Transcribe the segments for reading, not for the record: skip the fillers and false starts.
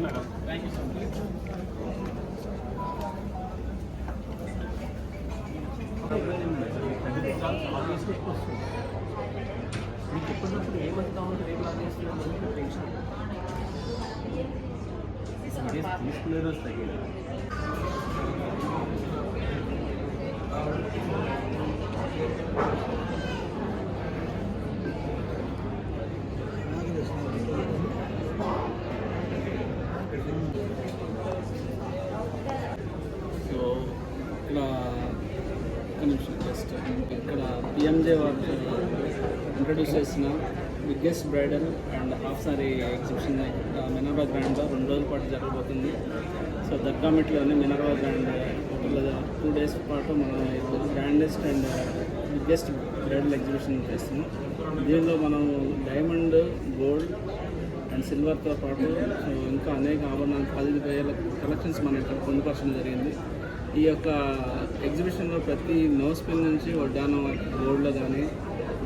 Madam. Thank you so much. మీకు ఎప్పటికప్పుడు ఏమంతా కావాలంటే రేపు లాగా చేస్తున్నాను టెన్షన్ తీసుకునే రోజు తగ్గిన సో ఇక్కడ నిమిషం జస్ట్ ఇక్కడ పిఎంజే వాళ్ళు ఇంట్రడ్యూస్ చేసిన biggest bridal and half sari exhibition Minerva గ్రాండ్లో 2 రోజుల పాటు జరగబోతుంది. సో దర్గామిట్లోని మినర్వా గ్రాండ్ 2 days పాటు మనం grandest and biggest bridal exhibition చేస్తున్నాం. దీనిలో మనం డైమండ్, గోల్డ్ అండ్ సిల్వర్తో పాటు ఇంకా అనేక ఆభరణాలు 10,000 కలెక్షన్స్ మనం ఇక్కడ పొందుపరచడం జరిగింది. ఈ యొక్క ఎగ్జిబిషన్లో ప్రతి నోస్ పిన్ నుంచి వడ్డానం గోల్డ్లో కానీ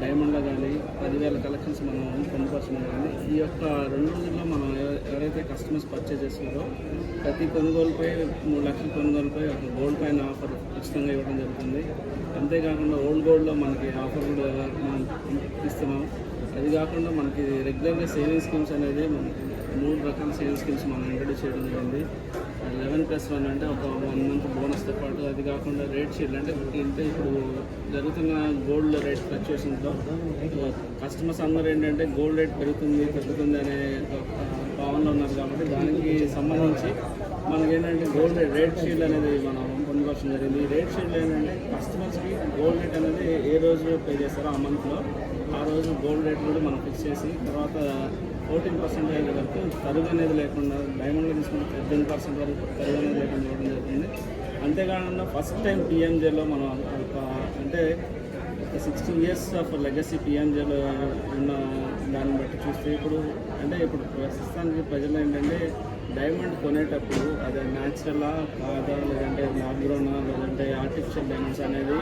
డైమండ్లో కానీ 10,000 కలెక్షన్స్ మనం పొందుపరచడం జరిగింది. ఈ యొక్క 2 రోజుల్లో మనం ఎవరైతే కస్టమర్స్ పర్చేజ్ చేస్తున్నారో ప్రతి కొనుగోలుపై 3 లక్షల కొనుగోలుపై ఒక గోల్డ్ పైన ఆఫర్ ఉచితంగా ఇవ్వడం జరుగుతుంది. అంతేకాకుండా ఓల్డ్ గోల్డ్లో మనకి ఆఫర్ కూడా మనం ఇస్తున్నాం. అది కాకుండా మనకి రెగ్యులర్గా సేవింగ్ స్కీమ్స్ అనేది మనకి 3 రకాల సేవింగ్ స్కీమ్స్ మనం ఇంట్రడ్యూస్ చేయడం జరిగింది. 11+1 అంటే ఒక 1 month బోనస్తో పాటు, అది కాకుండా రేట్ షీట్ అంటే ఇప్పుడు జరుగుతున్న గోల్డ్ రేట్ ఫ్లక్చుయేషన్తో కస్టమర్స్ అందరూ ఏంటంటే గోల్డ్ రేట్ పెరుగుతుంది తగ్గుతుంది అనే భావనలో ఉన్నారు. కాబట్టి దానికి సంబంధించి మనకేంటంటే గోల్డ్ రేట్ షీట్ అనేది మనం పొందుపరచడం జరిగింది. ఈ రేట్ షీట్లు ఏంటంటే కస్టమర్స్కి గోల్డ్ రేట్ అనేది ఏ రోజు పే చేస్తారో ఆ మంత్లో ఆ రోజు గోల్డ్ రేట్ కూడా మనం ఫిక్స్ చేసి తర్వాత 14% వరకు తరుగు అనేది లేకుండా, డైమండ్లో తీసుకుంటే 18% వరకు తరుగు అనేది లేకుండా ఇవ్వడం జరుగుతుంది. అంతేకాకుండా ఫస్ట్ టైం పిఎంజేలో మనం అంటే 60 years ఆఫ్ లెగసీ పిఎంజేలో ఉన్న దాన్ని బట్టి చూస్తే ఇప్పుడు ప్రస్తుతానికి ప్రజలు ఏంటంటే డైమండ్ కొనేటప్పుడు అది న్యాచురలా కాదా, లేదంటే ల్యాబ్గ్రోనా, లేదంటే ఆర్టిఫిషియల్ డైమండ్స్ అనేది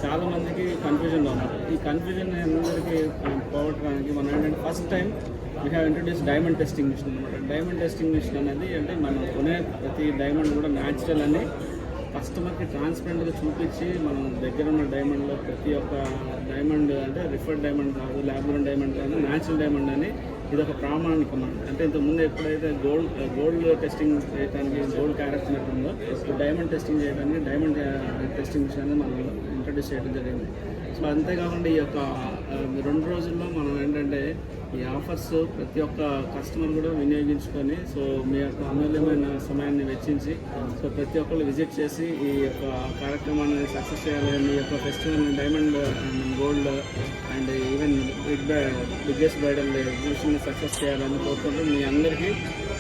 చాలామందికి కన్ఫ్యూజన్లో ఉన్నారు. ఈ కన్ఫ్యూజన్ అందరికీ పోగొట్టడానికి మనం ఏంటంటే first time we have introduce diamond testing machine అనమాట. డైమండ్ టెస్టింగ్ మిషన్ అనేది అంటే మనం కొనే ప్రతి డైమండ్ కూడా న్యాచురల్ అని కస్టమర్కి ట్రాన్స్పరెంట్గా చూపించి మనం దగ్గర ఉన్న డైమండ్లో ప్రతి ఒక్క డైమండ్ అంటే రిఫర్డ్ డైమండ్ కాదు, ల్యాబ్గ్రోన్ డైమండ్ కాదు, న్యాచురల్ డైమండ్ అని ఇది ఒక ప్రామాణికం. అంటే ఇంతకుముందు ఎప్పుడైతే గోల్డ్ టెస్టింగ్ చేయడానికి గోల్డ్ క్యారెట్ ఉందో డైమండ్ టెస్టింగ్ చేయడానికి డైమండ్ టెస్టింగ్ మిషన్ అనేది మనం ఇంట్రడ్యూస్ చేయడం జరిగింది. సో అంతేకాకుండా ఈ యొక్క 2 రోజుల్లో మనం ఏంటంటే ఈ ఆఫర్స్ ప్రతి ఒక్క కస్టమర్ కూడా వినియోగించుకొని సో మీ యొక్క అమూల్యమైన సమయాన్ని వెచ్చించి సో ప్రతి ఒక్కళ్ళు విజిట్ చేసి ఈ యొక్క కార్యక్రమాన్ని సక్సెస్ చేయాలని, ఈ యొక్క festival diamond and gold and even biggest bridal exhibition success చేయాలని కోరుకుంటూ మీ అందరికీ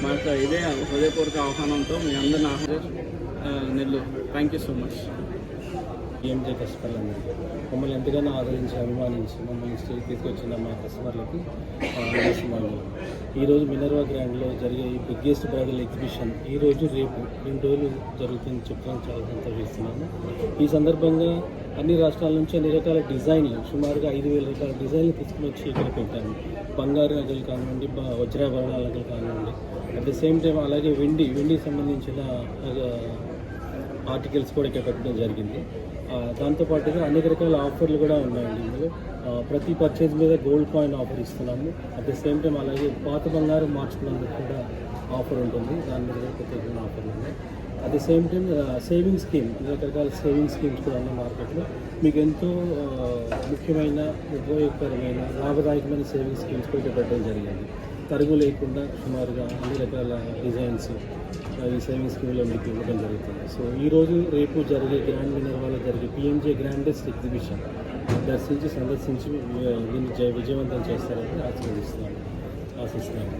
మా యొక్క ఇదే హృదయపూర్వక ఆహ్వానంతో మీ అందరిని Nellore. Thank you so much. PMJ కస్టమర్లని మమ్మల్ని ఎంతగానో ఆదరించి అభిమానించి మమ్మల్ని స్టేజ్ తీసుకొచ్చిన మా కస్టమర్లకి నమస్కారాలు. ఈరోజు మినర్వా గ్రాండ్లో జరిగే ఈ బిగ్గెస్ట్ బ్రైడల్ ఎగ్జిబిషన్ ఈరోజు రేపు 2 రోజులు జరుగుతుంది చెప్పడం చాలా సంతోషిస్తున్నాము. ఈ సందర్భంగా అన్ని రాష్ట్రాల నుంచి అన్ని రకాల డిజైన్లు సుమారుగా 5,000 రకాల డిజైన్లు తీసుకుని వచ్చి ఇక్కడ పెట్టాము. బంగారు నగలు కానివ్వండి, వజ్రాభరణాల నగలు కానివ్వండి, అట్ ద సేమ్ టైం అలాగే వెండికి సంబంధించిన ఆర్టికల్స్ కూడా ఇక్కడ పెట్టడం జరిగింది. దాంతోపాటుగా అనేక రకాల ఆఫర్లు కూడా ఉన్నాయండి. ఇందులో ప్రతి పర్చేజ్ మీద గోల్డ్ కాయిన్ ఆఫర్ ఇస్తున్నాము. అట్ ద సేమ్ టైం అలాగే పాత బంగారం మార్చుకున్నందుకు కూడా ఆఫర్ ఉంటుంది. దాని మీద ప్రత్యేకమైన ఆఫర్లు ఉన్నాయి. At the same time saving scheme, రకరకాల సేవింగ్ స్కీమ్స్ కూడా ఉన్నాయి మార్కెట్లో. మీకు ఎంతో ముఖ్యమైన ఉపయోగకరమైన లాభదాయకమైన సేవింగ్ స్కీమ్స్ కూడా పెట్టడం జరిగింది. తరుగు లేకుండా సుమారుగా అన్ని రకాల డిజైన్స్ ఈ సేవింగ్ స్కీమ్లో మీకు ఇవ్వడం జరుగుతుంది. సో ఈరోజు రేపు జరిగే గ్రాండ్ మినర్వాలో జరిగే పిఎంజే గ్రాండెస్ట్ ఎగ్జిబిషన్ సందర్శించి దీన్ని విజయవంతం చేస్తారని ఆశిస్తున్నాను.